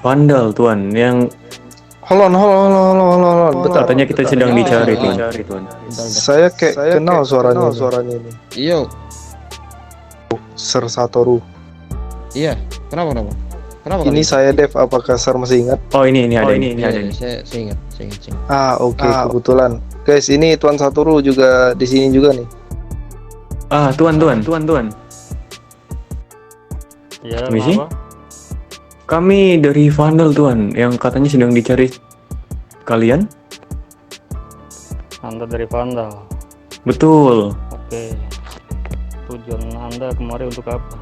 Vandal Tuan, yang Hold on. Bentar. katanya kita sedang dicari Tuan. Saya kayak kenal suaranya ini. Iyo, Sir Satoru. iya. Kenapa? Kenapa Ini kali? saya Dev, apakah Sir masih ingat? Oh ini ada Iya, ini. saya ingat. Oke, kebetulan. Guys, ini Tuan Satoru juga di sini juga nih. Tuan. Ya, Misi? kenapa? Kami dari Vandal Tuan, yang katanya sedang dicari kalian. Anda dari Vandal. Betul. Oke. Tujuan Anda kemari untuk apa?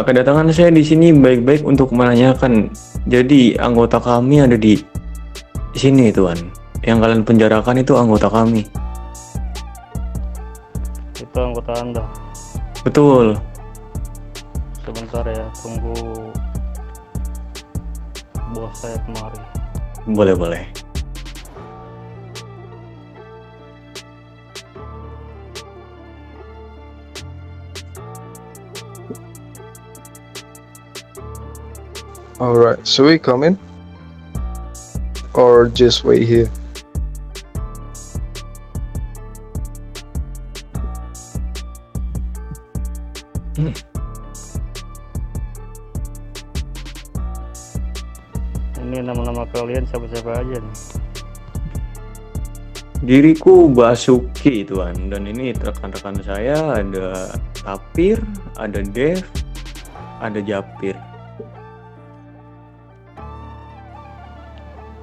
Kedatangan saya di sini baik-baik untuk menanyakan. Jadi anggota kami ada di sini Tuan. Yang kalian penjarakan itu anggota kami. Itu anggota Anda. Betul. Sebentar ya, tunggu bos saya kemari. Boleh. Alright, should we come in? Or just wait here? Ini nama-nama kalian siapa-siapa aja nih? Diriku Basuki Tuan, dan ini rekan-rekan saya ada Tapir, ada Dev, ada Japir.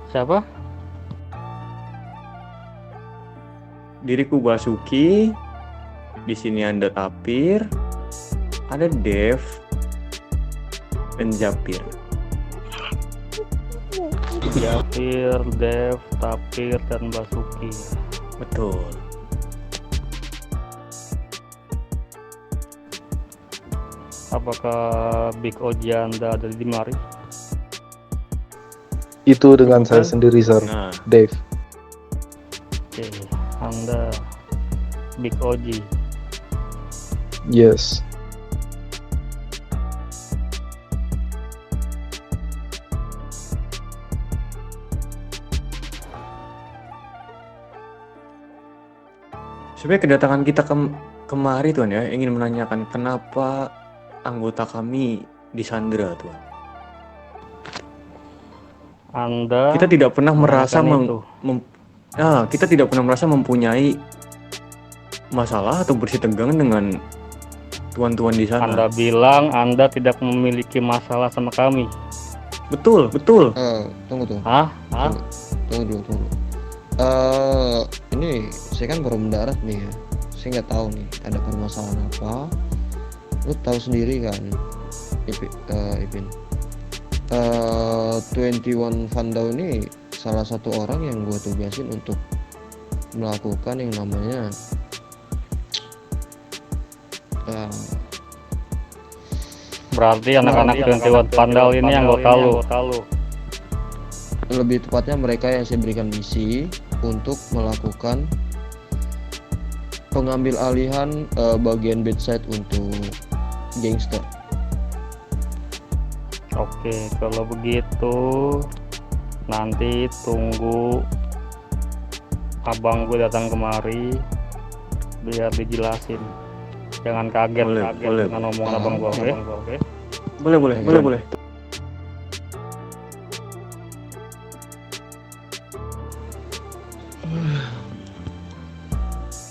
Siapa? Diriku Basuki, di sini ada Tapir, ada Dev, dan Japir. Japir, Dev, Tapir, dan Basuki. Betul. Apakah Big Oji Anda ada di mari? Itu dengan saya sendiri, Sir. Nah, Dave. Oke, Anda Big Oji. Yes. sebenarnya kedatangan kita kemari Tuan ya, ingin menanyakan kenapa anggota kami disandera Tuan. Anda Kita tidak pernah merasa menanyakan itu. kita tidak pernah merasa mempunyai masalah atau bersih tegang dengan tuan-tuan di sana. Anda bilang Anda tidak memiliki masalah sama kami. Betul. Tunggu. Hah? Tunggu dulu. Ini saya kan baru mendarat nih ya. Saya nggak tahu nih ada permasalahan apa. Lu tahu sendiri kan, Ipin. 21 Vandal ini salah satu orang yang gue tugasin untuk melakukan yang namanya Berarti anak-anak 21 Vandal ini anggota lu. lebih tepatnya mereka yang saya berikan misi untuk melakukan pengambil alihan bagian bedside untuk gangster. Oke, kalau begitu nanti tunggu abang gue datang kemari biar dijelasin. Jangan kaget Boleh. dengan omongan abang gue, oke? Boleh.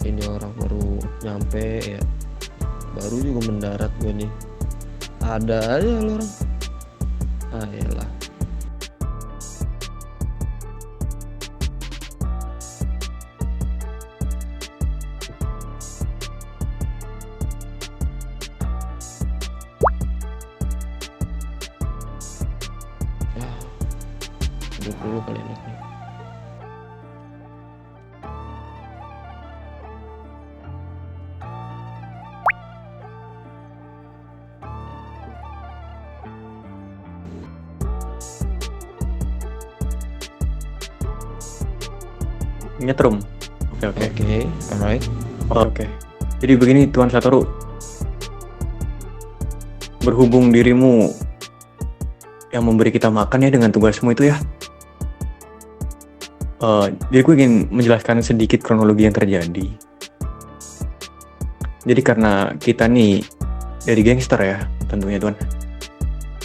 Ini orang baru nyampe ya, baru juga mendarat gue nih. Ada aja lo orang. Yalah. Duduk dulu kali enak nih. Nyetrum. Oke. Oke, alright. Oke. Jadi begini Tuan Satoru. Berhubung dirimu yang memberi kita makan ya dengan tugasmu itu ya. Jadi gue ingin menjelaskan sedikit kronologi yang terjadi. Jadi karena kita nih dari gangster ya tentunya tuan.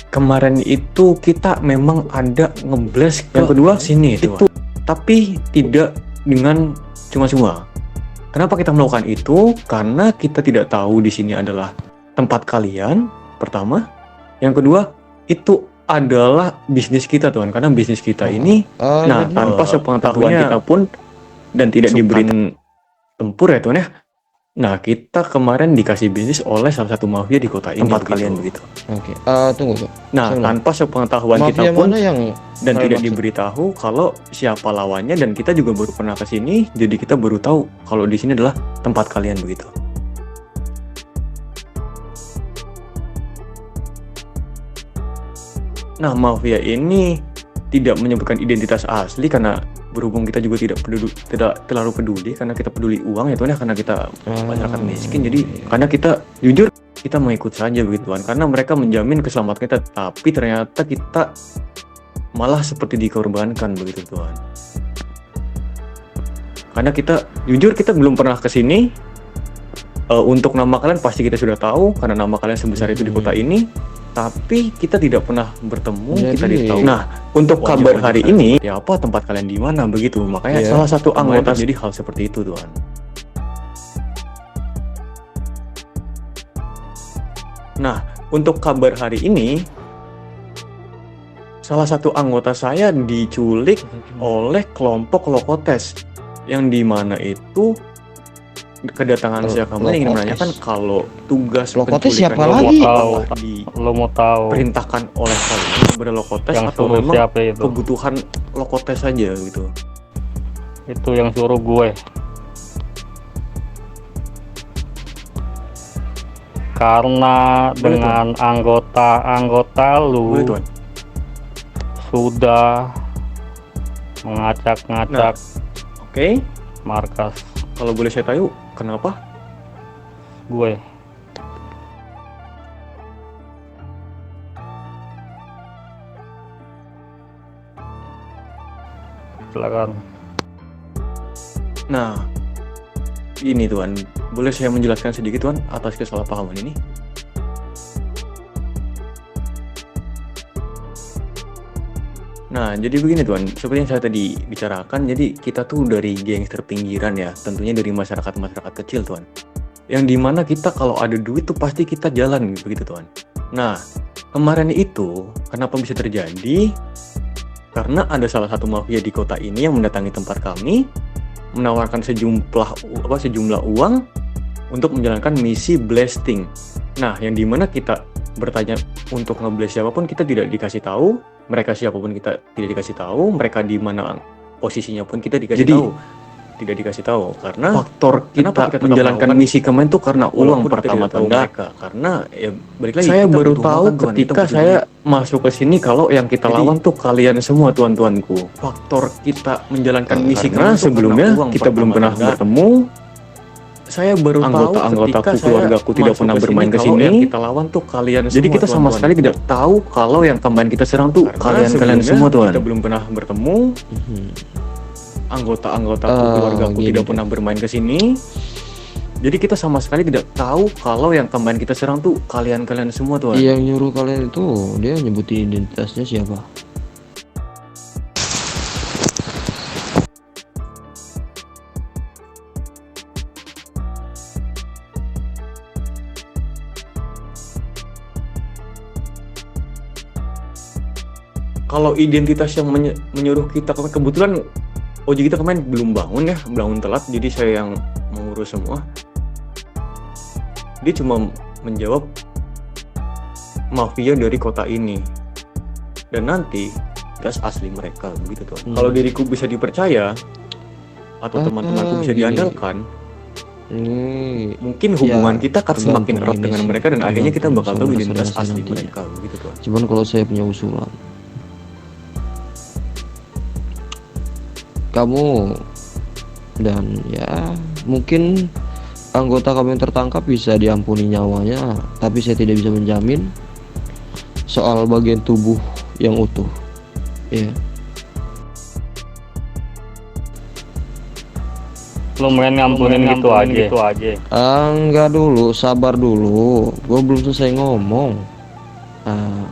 Kemarin itu kita memang ada ngeblast yang kedua sini itu, tapi tidak dengan cuma-cuma. Kenapa kita melakukan itu? Karena kita tidak tahu di sini adalah tempat kalian. Pertama, yang kedua itu adalah bisnis kita tuan, karena bisnis kita ini tanpa sepengetahuan kita pun dan tidak diberi tempur ya tuan ya. Nah kita kemarin dikasih bisnis oleh salah satu mafia di kota ini, tempat kalian begitu. Oke. Tunggu tuh. Nah tanpa sepengetahuan kita Mafia pun mana yang dan saya tidak maksud? diberitahu kalau siapa lawannya, dan kita juga baru pernah ke sini, jadi kita baru tahu kalau di sini adalah tempat kalian begitu. Nah, mafia ini tidak menyebutkan identitas asli karena berhubung kita juga tidak terlalu peduli karena kita peduli uang ya tuan ya, karena kita masyarakat miskin. Jadi karena kita jujur kita mengikut saja begitu tuan, karena mereka menjamin keselamatan kita, tapi ternyata kita malah seperti dikorbankan begitu tuan. Karena kita jujur kita belum pernah ke sini. Untuk nama kalian pasti kita sudah tahu karena nama kalian sebesar itu di kota ini. Tapi kita tidak pernah bertemu, Jadi, kita tidak tahu. Nah, untuk kabar hari ini, ya apa tempat kalian di mana begitu. Makanya Iya. salah satu anggota jadi hal seperti itu, tuan. Nah, untuk kabar hari ini, salah satu anggota saya diculik oleh kelompok Lokotes, yang dimana itu kedatangan saya kemarin ingin Lokotes. menanyakan kalau tugas Lokotes penculikan siapa itu lagi? apakah Lo mau tahu diperintahkan oleh kalian kepada Lokotes yang atau suruh memang siapa itu? kebutuhan Lokotes saja gitu. Itu yang suruh gue. Karena Boleh, dengan anggota-anggota Boleh, lu tuan. sudah mengacak-ngacak Oke, markas kalau boleh saya tahu kenapa? gue. Silakan. Nah, ini tuan, boleh saya menjelaskan sedikit tuan atas kesalahpahaman ini? Nah, jadi begini tuan, seperti yang saya tadi bicarakan, jadi kita tuh dari gangster pinggiran ya, tentunya dari masyarakat-masyarakat kecil tuan. Yang dimana kita kalau ada duit tuh pasti kita jalan begitu tuan. Nah, kemarin itu kenapa bisa terjadi? Karena ada salah satu mafia di kota ini yang mendatangi tempat kami, menawarkan sejumlah uang untuk menjalankan misi blasting. Nah, yang dimana kita bertanya untuk ngeblast siapapun kita tidak dikasih tahu, mereka siapapun kita tidak dikasih tahu, mereka di mana posisinya pun kita dikasih tahu. Tidak dikasih tahu karena faktor kita menjalankan misi kemarin itu karena uang pertama-tama mereka. Karena ya balik lagi saya baru tahu ketika saya masuk ke sini kalau yang kita lawan tuh kalian semua tuan-tuanku. Faktor kita menjalankan misi karena sebelumnya kita belum pernah bertemu. Saya baru anggota-anggotaku, keluargaku tidak pernah bermain ke sini. Yang kita lawan tuh kalian semua. Jadi kita sama sekali tidak tahu kalau yang kemarin kita serang tuh kalian semua tuan. Kita belum pernah bertemu. Anggota-anggotaku, keluargaku tidak pernah bermain ke sini. Jadi kita sama sekali tidak tahu kalau yang kemarin kita serang tuh kalian semua tuan. Yang nyuruh kalian itu dia nyebutin identitasnya siapa? Kalau identitas yang menyuruh kita kebetulan Oji kita kemarin belum bangun telat, jadi saya yang mengurus semua. Dia cuma menjawab mafia dari kota ini, dan nanti gas asli mereka begitu tuan. Kalau diriku bisa dipercaya atau teman-temanku bisa diandalkan, mungkin hubungan kita akan semakin erat dengan mereka dan akhirnya kita bakal tahu identitas asli mereka begitu tuan. Cuman kalau saya punya usulan, kamu dan ya mungkin anggota kami yang tertangkap bisa diampuni nyawanya, tapi saya tidak bisa menjamin soal bagian tubuh yang utuh. Iya. Lu main ngampunin gitu aja. Enggak dulu, sabar dulu. Gue belum selesai ngomong. Ah,